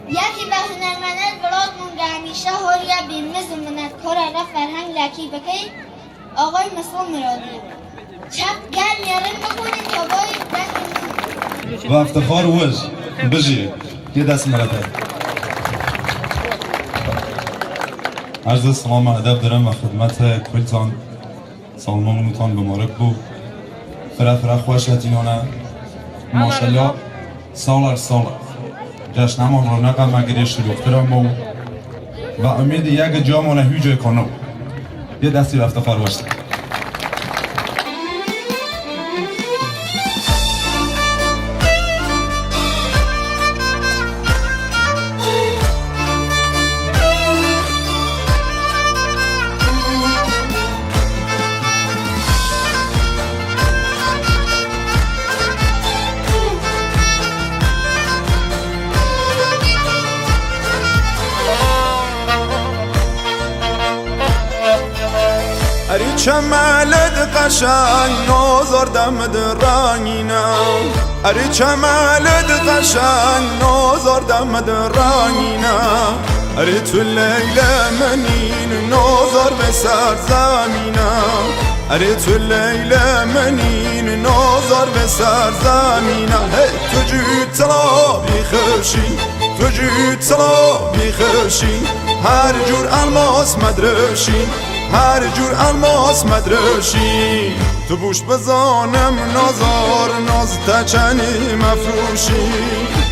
یکی به هنرمندان بلاد مونده همیشه هوریا بیمز و منتکار را فرهنگ لکی بکی آقای مسئول مرادی چپ گل میارن بکنید تا باید و افتخار وز بجی یه دست مرده عرض سلام و ادب دارم و خدمت کلتان سالمانتان بمارک بو فرا خوش هتینانه ماشالله سال جشن همان رونق مگری شلوخترم و امید یک جامانه هیجای کنم یه دستی و افتخار باشد اری چمالد قشنگ نازار دمد رنگینا اری چمالد قشنگ نازار دمد رنگینا اری تو لیل منین نازار به سر زمینا اری تو لیل منین نازار به سر زمینا تو جوت طلا بیخشی تو جوت طلا بیخشی هر جور الماس مدرشی هر جور الماس مدرشی تو بوش بزانم نازار ناز تچنی مفروشی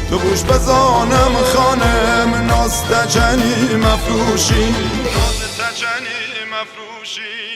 تو بوش بزانم خانم ناز تچنی مفروشی ناز تچنی مفروشی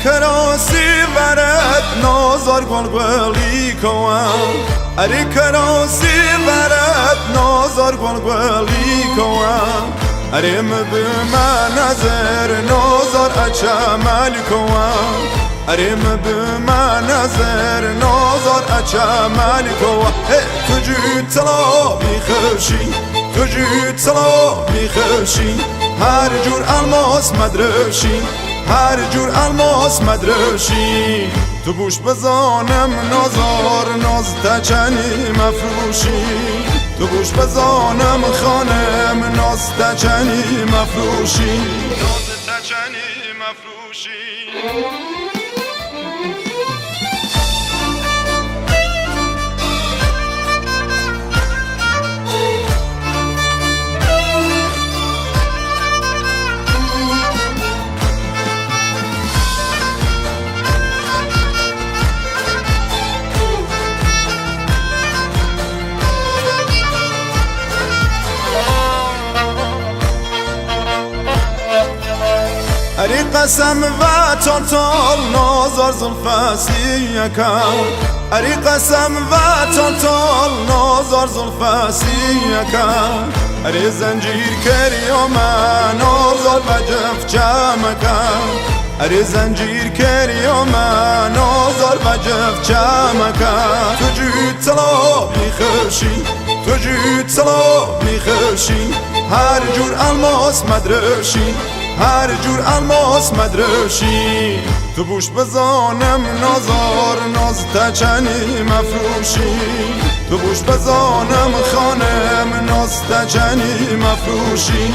کراسی ورد نازار گلگلی کوام اری کراسی ورد نازار گلگلی کوام اری مبما نظر نازار اچمل کوام اری مبما نظر نازار اچمل کوام تو جوت طلا بیخشی تو جوت طلا بیخشی هر جور الماس مدرشی هر جور الماس مدرشی تو بوش بزانم نازار ناز تچنی مفروشی تو بوش بزانم خانم ناز تچنی مفروشی ناز تچنی مفروشی اری قسم و تال نازار زلفسی یکم اری قسم و تال نازار زلفسی یکم اری زنجیر کری و من نازار بجف چمکم اری زنجیر کری و من نازار بجف چمکم تو جوت طلا بیخشی تو جوت طلا بیخشی هر جور الماس مدرشی هر جور الماس مدرشی تو بوش بزانم نازار ناز تچنی مفروشی تو بوش بزانم خانم ناز تچنی مفروشی